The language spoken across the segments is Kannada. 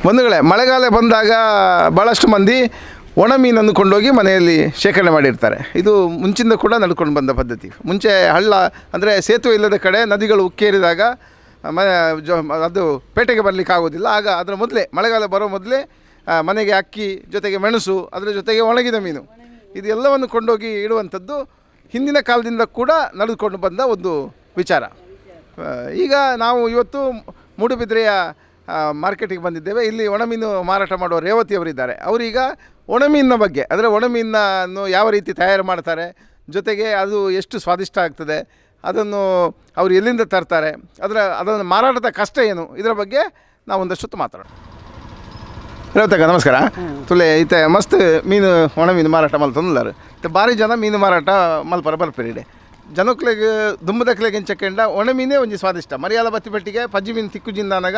ಬಂಧುಗಳೇ, ಮಳೆಗಾಲ ಬಂದಾಗ ಭಾಳಷ್ಟು ಮಂದಿ ಒಣ ಮೀನನ್ನು ಕೊಂಡೋಗಿ ಮನೆಯಲ್ಲಿ ಶೇಖರಣೆ ಮಾಡಿರ್ತಾರೆ. ಇದು ಮುಂಚಿಂದ ಕೂಡ ನಡ್ಕೊಂಡು ಬಂದ ಪದ್ಧತಿ. ಮುಂಚೆ ಹಳ್ಳ ಅಂದರೆ ಸೇತುವೆ ಇಲ್ಲದ ಕಡೆ ನದಿಗಳು ಉಕ್ಕೇರಿದಾಗ ಅದು ಪೇಟೆಗೆ ಬರಲಿಕ್ಕೆ ಆಗೋದಿಲ್ಲ. ಆಗ ಅದರ ಮೊದಲೇ, ಮಳೆಗಾಲ ಬರೋ ಮೊದಲೇ ಮನೆಗೆ ಅಕ್ಕಿ ಜೊತೆಗೆ ಮೆಣಸು, ಅದರ ಜೊತೆಗೆ ಒಣಗಿದ ಮೀನು, ಇದು ಎಲ್ಲವನ್ನು ಕೊಂಡೋಗಿ ಇಡುವಂಥದ್ದು ಹಿಂದಿನ ಕಾಲದಿಂದ ಕೂಡ ನಡೆದುಕೊಂಡು ಬಂದ ಒಂದು ವಿಚಾರ. ಈಗ ನಾವು ಇವತ್ತು ಮೂಡುಬಿದ್ರೆಯ ಮಾರ್ಕೆಟಿಗೆ ಬಂದಿದ್ದೇವೆ. ಇಲ್ಲಿ ಒಣಮೀನು ಮಾರಾಟ ಮಾಡುವ ರೇವತಿಯವರಿದ್ದಾರೆ. ಅವರೀಗ ಒಣಮೀನಿನ ಬಗ್ಗೆ, ಅಂದರೆ ಒಣಮೀನನ್ನು ಯಾವ ರೀತಿ ತಯಾರು ಮಾಡ್ತಾರೆ, ಜೊತೆಗೆ ಅದು ಎಷ್ಟು ಸ್ವಾದಿಷ್ಟ ಆಗ್ತದೆ, ಅದನ್ನು ಅವರು ಎಲ್ಲಿಂದ ತರ್ತಾರೆ, ಅದನ್ನು ಮಾರಾಟದ ಕಷ್ಟ ಏನು, ಇದರ ಬಗ್ಗೆ ನಾವು ಒಂದಷ್ಟು ಮಾತಾಡೋಣ. ರೇವತಕ್ಕ ನಮಸ್ಕಾರ. ತುಲೆ ಈತ ಮಸ್ತ್ ಮೀನು ಒಣಮೀನು ಮಾರಾಟ ಮಲ್ತಂದಾರು. ಭಾರಿ ಜನ ಮೀನು ಮಾರಾಟ ಮಲ್ಪರ ಬರ್ಪೇರಿಡೆ ಜನಕ್ಲೆಗೆ ದುಂಬದಕ್ಲೆಗೆ ಎಂಚಕ್ಕೆಂಡ ಒಣಮೀನೇ ಒಂಜಿ ಸ್ವಾದಿಷ್ಟ. ಮರಿಯಾಲ ಬತ್ತಿ ಪಟ್ಟಿಗೆ ಪಜ್ಜಿ ಮೀನು ತಿಕ್ಕುಜಿಂದಾನಾಗ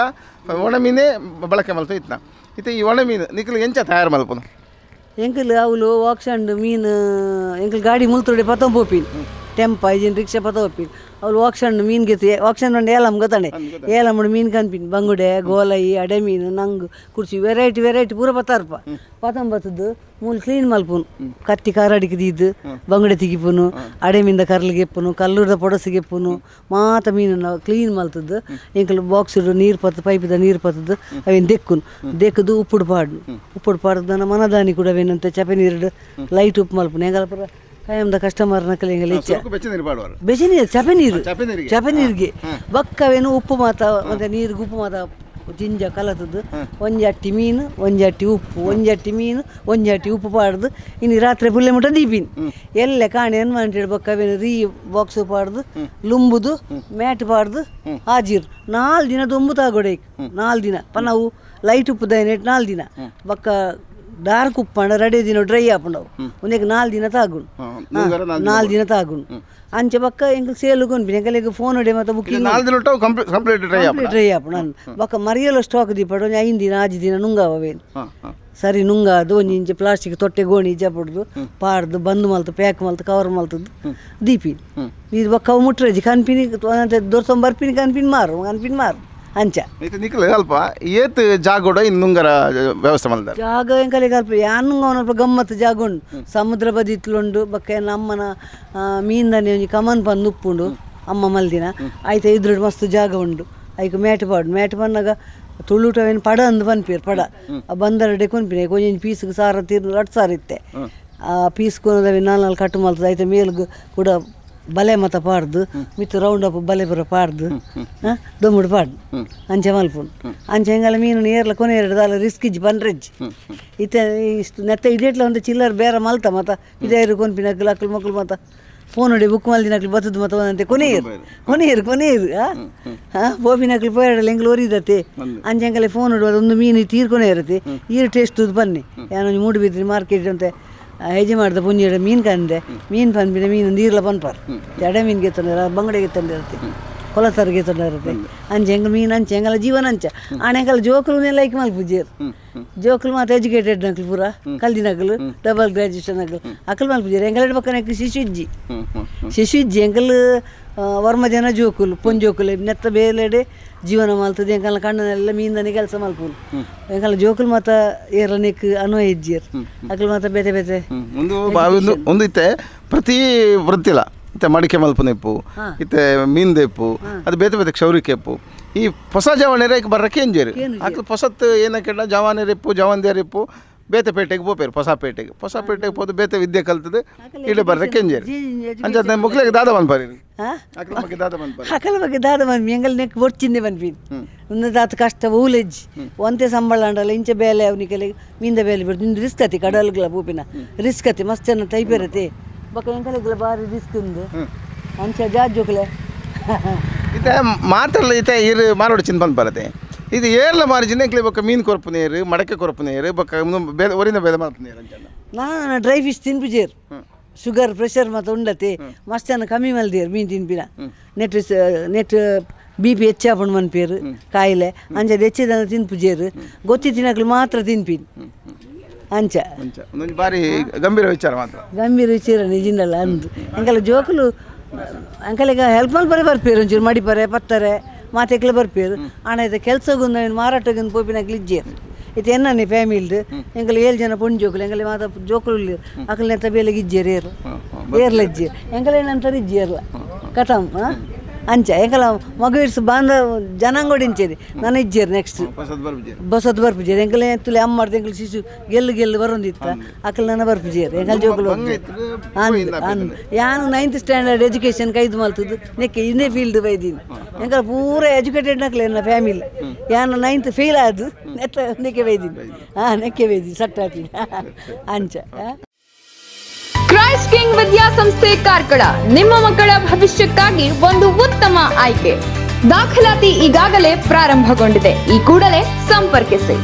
ಒಣಮೀನೇ ಬಳಕೆ ಮಲ್ತು ಇತ್ನ. ಇತ್ತೆ ಈ ಒಣಮೀನು ನಿಕ್ಲಿಗೆ ಎಂಚ ತಯಾರು ಮಲ್ಪನು? ಎಂಕಲ್ ಅವಳು ವಾಕ್ಸಂಡು ಮೀನು ಎಂಕಲ್ ಗಾಡಿ ಮುಲ್ತೊಡೆ ಪತಂ ಪೋಪಿನ್ ಟೆಂಪ ಐಜಿನ್ ರಿಕ್ಷಾ ಪತ ಹೋಪಿನ್ ಅವಳು ವಾಕ್ಸಂಡು ಮೀನು ಗೆತ್ತು ವಾಕ್ಸಂಡು ಒಂದು ಏಲಮ್ ಗೊತ್ತಾನೆ ಏಲಮ್ ಮೀನು ಕನ್ಪಿನ್ ಬಂಗುಡೆ ಗೋಲೈ ಅಡೆ ಮೀನು ನಂಗು ಕುರ್ಚಿ ವೆರೈಟಿ ಪೂರ ಪತ್ತಾರಪ್ಪ ಪತಂ ಬತ್ತದ್ದು ಮೂಲ ಕ್ಲೀನ್ ಮಲ್ಪುನು ಕತ್ತಿ ಕಾರಾಡಿಗೆ ದೀದ್ದು ಬಂಗುಡೆ ತೆಗಿಪುನು ಅಡೆ ಮೀನಿಂದ ಕರ್ಲಿಗೆ ಎಪ್ಪುನು ಕಲ್ಲೂರದ ಪೊಡಸಿಗೆ ಎಪ್ಪುನು ಮಾತ ಮೀನನ್ನು ಕ್ಲೀನ್ ಮಲ್ತದ್ದು ಎಂಕಲ್ ಬಾಕ್ಸ್ ನೀರು ಪತ್ತು ಪೈಪಿದ ನೀರು ಪತ್ತದ್ದು ಅವೇನು ದೆಕ್ಕದು ಉಪ್ಪುಡು ಪಾಡು ನನ್ನ ಮನದಾನಿ ಕೂಡ ಅವೇನಂತೆ ಚಪೆ ನೀರು ಲೈಟ್ ಉಪ್ಪು ಮಲ್ಪುನು ಹೆಂಗಲ್ಲ ಪುರ ಕಾಯಮ್ದ ಕಸ್ಟಮರ್ನ ಕಲಿಯಂಗಲ್ಲ ಇಚ್ಛೆ ಬೆಚ್ಚ ನೀರು ಚಪೆ ನೀರಿಗೆ ಬಕ್ಕವೇನು ಉಪ್ಪು ಮಾತ ಮತ್ತು ನೀರಿಗೆ ಉಪ್ಪು ಮಾತ ಜಿಂಜ ಕಲತದ್ದು ಒಂಜಟ್ಟಿ ಮೀನು ಒಂಜಟ್ಟಿ ಉಪ್ಪು ಒಂಜಟ್ಟಿ ಮೀನು ಒಂಜಟ್ಟಿ ಉಪ್ಪು ಪಾಡ್ದು ಇನ್ನು ರಾತ್ರಿ ಪುಲ್ಲೆ ಮುಟ್ಟ ದೀಪಿನ್ ಎಲ್ಲೆ ಕಾಣೆ ಏನು ಮಾಡಿ ಬಕ್ಕವೇನು ರೀ ಬಾಕ್ಸು ಪಾಡ್ದು ಲುಂಬುದು ಮ್ಯಾಟ್ ಪಾಡ್ದು ಹಾಜಿರ್ 4 ದಿನ ದೊಂಬು ತಾಗೊಡೆ 4 ದಿನ ಪನ್ನವು ಲೈಟ್ ಉಪ್ಪು ದಯನೆಟ್ 4 ದಿನ ಬಕ್ಕ ಡಾರ್ಕ್ ಉಪ್ಪಂಡ ರೆಡಿ ದಿನ ಡ್ರೈ ಆಪುಂಡವು ಒಂದೇ 4 ದಿನ ತಾಗುಂಡು 4 ದಿನ ತಾಗುಂಡು ಅಂಚೆ ಬಕ್ಕ ಎಂಕ್ ಸೇಲ್ ಕೊಂಡ್ಬಿನಿ ಎಂಕಲೆಗ್ ಫೋನ್ ಹೊಡೆ ಮತ್ತೆ ಬುಕ್ಕಿಂಗ್ 4 ದಿನ ಕಂಪ್ಲೀಟ್ ಡ್ರೈ ಆಪುಂಡು ನಾನು ಬಕ್ಕ ಮರಿಯಲು ಸ್ಟಾಕ್ ದೀಪಡು 5 ದಿನ 6 ದಿನ ನುಂಗಾವೇನು ಸರಿ ನುಂಗಾದು ಒಂಜಿ ಇಂಚೆ ಪ್ಲಾಸ್ಟಿಕ್ ತೊಟ್ಟೆ ಗೋಣಿ ಜಪಡ್ದು ಪಾಡ್ದು ಬಂದು ಮಲ್ತು ಪ್ಯಾಕ್ ಮಲ್ತು ಕವರ್ ಮಲ್ತದ್ದು ದೀಪಿನಿ ನೀರು ಬಕ್ಕ ಅವು ಮುಟ್ರಜಿ ಕನ್ಪಿನಿ ದೊರ್ಸೊಂಬ ಬರ್ಪಿನಿ ಕನ್ಪಿನಿ ಮಾರು ಅಂಚ ನಿಕ್ಲೆ ಅಲ್ಪ ಏತ್ ಜಾಗೋಡ ಇನ್ನುಂಗರ ವ್ಯವಸ್ಥೆ ಮಾಡಿದ ಜಾಗ ಎಂಕಲೆ ಅಲ್ಪ ಯಾನುಂಗ ಅವನಲ್ಪ ಗಮ್ಮತ್ತು ಜಾಗ ಉಂಡು ಸಮುದ್ರ ಬದಿ ಇತ್ಲುಂಡು ಬಕ್ಕ ಅಮ್ಮನ ಮೀನ್ದಾನೆ ಒಂಜಿ ಕಮನ್ ಬಂದು ಉಪ್ಪುಂಡು ಅಮ್ಮ ಮಲ್ದಿನ ಆಯ್ತು ಇದ್ರ ಮಸ್ತ್ ಜಾಗ ಉಂಡು ಐಕ್ ಮ್ಯಾಟ್ ಪನ್ನಾಗ ತುಳುಟವೇನು ಪಡ ಅಂದು ಪನ್ಪೀರ್ ಪಡ ಬಂದರಡೆ ಕೊನ್ಪಿನ ಕೊಂಚ ಪೀಸ್ಗೆ ಸಾರ ತೀರ್ನು 2 ಸಾರ ಇತ್ತೆ ಆ ಪೀಸ್ ಕೊನದವೆ 4 ಕಟ್ಟು ಮಲ್ತದ ಆಯ್ತು ಮೇಲ್ಗು ಕೂಡ ಬಲೆ ಮತ ಪಾಡ್ದು ಮಿತ್ತು ರೌಂಡ್ ಅಪ್ ಬಲೆ ಬರ ಪಾಡ್ದು ದೊಮ್ಮುಡು ಪಾಡ್ದು ಅಂಚೆ ಮಲ್ಪುಂಡು ಅಂಚೆ ಹೆಂಗಲ್ಲ ಮೀನು ಏರ್ಲ ಕೊನೆ 2 ದಾಲ ರಿಸ್ಕ್ ಇಜ್ಜಿ ಪನ್ರೆಜ್ಜಿ ಇತ್ತೆ ಇಷ್ಟು ನೆತ್ತ ಇಡೇಟ್ಲ ಒಂದು ಚಿಲ್ಲರ್ ಬೇರೆ ಮಲ್ತ ಮತ ಇದೇರು ಕೊನ್ಪಿನಕ್ಲು ಅಕ್ಲು ಮಕ್ಳು ಮತ ಫೋನ್ ಹೊಡಿ ಬುಕ್ ಮಲ್ದಿನಕ್ಲು ಬತ್ತದ್ದು ಮತ ಒಂದಂತೆ ಕೊನೆಯರು ಬೋಬಿನಕ್ಲು ಪೋಯಡಲ್ಲ ಹೆಂಗ್ಲು ಒರಿದತ್ತೆ ಅಂಚೆ ಹೆಂಗಲ್ಲ ಫೋನ್ ಹೊಡುವುದು ಒಂದು ಮೀನು ತೀರ್ಕೊನೇ ಇರುತ್ತೆ ಈರು ಟೇಸ್ಟ್ ಬನ್ನಿ ಏನೊಂದು ಮೂಡುಬಿದ್ರಿ ಮಾರ್ಕೆಟ್ ಅಂತ ಹೆಜ್ಜೆ ಮಾಡ್ದೆ ಪುಂಜಿಡ ಮೀನು ಕಂದೆ ಮೀನು ಪನ್ಪಿನ ಮೀನು ನೀರ್ಲ ಪನ್ಪಾರ ಜಡೆ ಮೀನಿಗೆ ತಂದಿರ ಬಂಗಡೆಗೆ ತಂದಿರುತ್ತೆ ಕೊಲಸರಿಗೆ ತಂದಿರುತ್ತೆ ಅಂಚೆ ಹೆಂಗೆ ಮೀನು ಅಂಚೆ ಹೆಂಗಲ್ಲ ಜೀವನ ಅಂಚ ಆಣೆಂಗಲ್ಲ ಜೋಕುಲು ಲೈಕ್ ಮಲ್ಪುಜೇರು ಜೋಕುಲು ಮಾತು ಎಜುಕೇಟೆಡ್ ನಕ್ಲು ಪೂರ ಕಲ್ದಿನಕ್ಲು ಡಬಲ್ ಗ್ರಾಜುಯೇಷನ್ ನಕ್ಲು ಅಕ್ಕಲು ಮಲ್ಪುಜೇರು ಎಂಗಲ ಪಕ್ಕ ಶಿಶುಜ್ಜಿ ಎಂಕಲ್ ವರ್ಮ ಜನ ಜೋಕುಲು ಪೊಂಜೋಕುಲು ನೆತ್ತ ಬೇಲೆಡೆ ಜೀವನ ಮಲ್ತದೆ ಎಂಕಲ್ಲ ಕಣ್ಣನೆಲ್ಲ ಮೀನ್ದಾನೆ ಕೆಲಸ ಮಲ್ಪುಲು ಎಂಕಲ್ಲ ಜೋಕುಲು ಮಾತ ಏರನಿಕ್ ಅನೋ ಹೆಜ್ಜಿಯರ್ ಅಕ್ಕಲು ಮಾತ ಬೇತೆ ಒಂದು ಇತ್ತೆ ಪ್ರತಿ ವೃತ್ತಿಲ ಇತ್ತೆ ಮಡಿಕೆ ಮಲ್ಪನೆಪ್ಪು ಇತ್ತೆ ಮೀನ್ ದೆಪ್ಪು ಅದು ಬೇತೆ ಕ್ಷೌರಿಕೆಪ್ಪು ಈ ಹೊಸ ಜವಾನೇರಿಗೆ ಬರ್ರಕ್ಕೆ ಎಂಜೇರು ಅಕ್ಲು ಹೊಸತ್ತು ಏನಕ್ಕೆಂಡ ಜವಾನೇರೆಪ್ಪು ಜವಾನ್ದೇರೆಪ್ಪು ಬೇತೆ ಪೇಟೆಗೆ ಬೋಪೇರು ಹೊಸಪೇಟೆಗೆ ಹೋದು ಬೇತೆ ವಿದ್ಯೆ ಕಲ್ತದ್ದು ಇಲ್ಲಿ ಬರ್ರಕ್ಕೆ ಎಂಜೇರು ಅಂಚ ಮುಕ್ಲಿಗೆ ದಾದ ಬಂದ್ಪಾರಿ ಅಕಲ ಬಗ್ಗೆ ದಾದ ಬಂದ್ವಿ ಎಂಗಲ್ ನೆಕ್ ಬೊಡ್ಚಿಂದೆ ಬಂದ್ಬಿನ್ ಒಂದು ದಾತ ಕಷ್ಟ ಊಲೆಜ್ಜಿ ಒಂತೆ ಸಂಬಳ ಅಂಡಲ್ಲ ಇಂಚೆ ಬೇಲೆ ಅವನಿಗೆಲ್ಲ ಮೀಂದ ಬೇಲೆ ಬಿಡ್ತು ನಿಂದು ರಿಸ್ಕ್ ಅತಿ ಕಡಲ್ಗಳ ಪೂಪಿನ ರಿಸ್ಕ್ ಅತಿ ಮಸ್ತ್ ಚೆನ್ನ ತೈಪೇರತಿ ಬಕ್ಕ ಎಂಕಲೆಗ್ಲ ಬಾರಿ ರಿಸ್ಕ್ ಉಂದು ಅಂಚ ಜಾಜೋಕಲೆ ಇತ್ತೆ ಮಾತ್ರಲ್ಲ ಇತ್ತೆ ಇರು ಮಾರೋಡು ಚಿನ್ ಬಂದು ಬರತ್ತೆ ಇದು ಏರ್ಲ ಮಾರಿ ಜಿನ್ನಕ್ಲಿ ಬಕ್ಕ ಮೀನು ಕೊರಪು ನೀರು ಮಡಕೆ ಕೊರಪು ನೀರು ಬಕ್ಕ ಒರಿನ ಬೇಲೆ ಮಾಡ್ಪು ನೀರು ಅಂತ ನಾನು ಡ್ರೈ ಫಿಶ್ ತಿನ್ಪಿಜೇರು ಶುಗರ್ ಪ್ರೆಷರ್ ಮತ್ತು ಉಂಡತಿ ಮಸ್ತ್ ಜನ ಕಮ್ಮಿ ಮಲ್ದಿರು ಮೀನು ತಿನ್ಪಿನ ನೆಟ್ BP ಹೆಚ್ಚಾಪುಂಡು ಮನ್ಪೇರು ಕಾಯಿಲೆ ಅಂಚದು ಹೆಚ್ಚಿದ ತಿನ್ಪುಜೇರು ಗೊತ್ತಿ ತಿನ್ನಕ್ಲು ಮಾತ್ರ ತಿನ್ಪಿನ್ ಅಂಚ ಬಾರಿ ಗಂಭೀರ ವಿಚಾರ ನಿಜಿಂದಲ್ಲ ಅಂದು ಎಂಕಲ್ಲ ಜೋಕುಲು ಅಂಕಲೆಗ ಹೆಲ್ಪ್ ಮಲ್ಪರೆ ಬರ್ಪೇರು ಒಂಚೂರು ಮಡಿಪರೆ ಪತ್ತಾರೆ ಮಾತೆಕ್ಲೆ ಬರ್ಪೇರು ಆಣಾಯ್ತು ಕೆಲ್ಸಗೊಂದು ಮಾರಾಟಗೊಂದು ಪೋಪಿನಾಗ್ಲಿ ಇಜ್ಜೇರು ಇದು ಎನ್ನನೆ ಫ್ಯಾಮಿಲಿದು ಎಂಕಲ್ 7 ಜನ ಪುಂಜ್ ಜೋಕುಲು ಎಂಕಲ್ ಮಾತ ಜೋಕುಲು ಅಕಲ್ ನೆತ್ತ ಬೇಲೆಗೆ ಇಜ್ಜೇರು ಏರ್ಲ ಇಜ್ಜೇರು ಎಂಕಲ್ ಏನಂತಾರೆ ಇಜ್ಜೇರ್ಲ ಕಥಮ್ ಅಂಚ ಎಂಕಲ ಮಗುವಿರ್ಸು ಬಾಂಧ ಜನಾಂಗೋಡಿಂಚೇರಿ ನಾನು ಇಜ್ಜೇರು ನೆಕ್ಸ್ಟ್ ಬಸದ್ ಬರ್ಪಿಜೇರಿ ಎಂಕಲ್ ತುಲೆ ಅಮ್ಮ ಮಾಡ್ದೆ ಎಂಕಲ್ ಶಿಶು ಗೆಲ್ಲು ಬರೋಂದಿತ್ತ ಅಕಲ್ ನನ್ನ ಬರ್ಪಿಜೇರು ಎಂಕಲ್ ಜೋಕುಲು ಯಾನು 9th ಸ್ಟ್ಯಾಂಡರ್ಡ್ ಎಜುಕೇಷನ್ ಕೈದು ಮಲ್ತದ್ದು ನೆಕ್ಕೆ ಇನ್ನೇ ಫೀಲ್ಡ್ ಬೈದೀನಿ ಎಂಕಲ್ ಪೂರ ಎಜುಕೇಟೆಡ್ ನಕ್ಲೆ ನನ್ನ ಫ್ಯಾಮಿಲಿ ಯಾನು 9th ಫೇಲ್ ಆದು ನೆತ್ತ ನೆಕ್ಕೆ ಬೈದೀನಿ ನೆಕ್ಕೆ ಬೈದೀನಿ ಸಟ್ಟಾತಿ ಅಂಚ ಕ್ರೈಸ್ಟ್ ಕಿಂಗ್ ವಿದ್ಯಾಸಂಸ್ಥೆ ಕಾರ್ಕಳ ನಿಮ್ಮ ಮಕ್ಕಳ ಭವಿಷ್ಯಕ್ಕಾಗಿ ಒಂದು ಉತ್ತಮ ಆಯ್ಕೆ. ದಾಖಲಾತಿ ಈಗಾಗಲೇ ಪ್ರಾರಂಭಗೊಂಡಿದೆ. ಈ ಕೂಡಲೇ ಸಂಪರ್ಕಿಸಿ.